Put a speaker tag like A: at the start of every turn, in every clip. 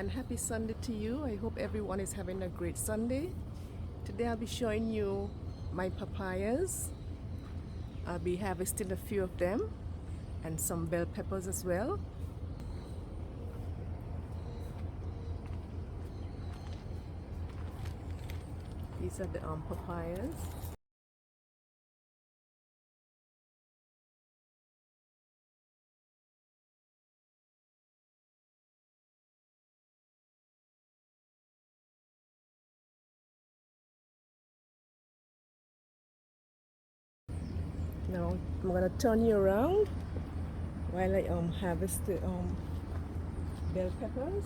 A: and happy Sunday to you. I hope everyone is having a great Sunday. Today I'll be showing you my papayas. I'll be harvesting a few of them and some bell peppers as well. These are the papayas. Now I'm gonna turn you around while I harvest the bell peppers.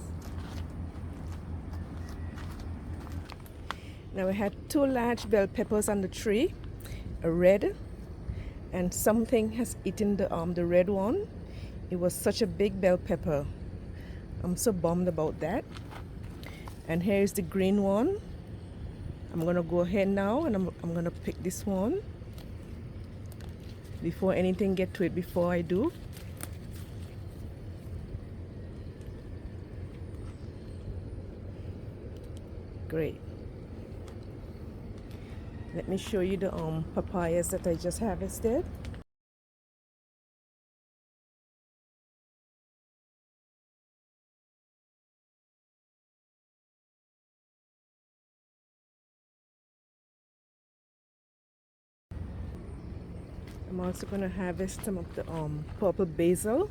A: Now I had two large bell peppers on the tree, a red, and something has eaten the red one. It was such a big bell pepper. I'm so bummed about that. And here's the green one. I'm gonna go ahead now and I'm gonna pick this one before anything get to it before I do. Great. Let me show you the papayas that I just harvested. I'm also going to harvest some of the purple basil.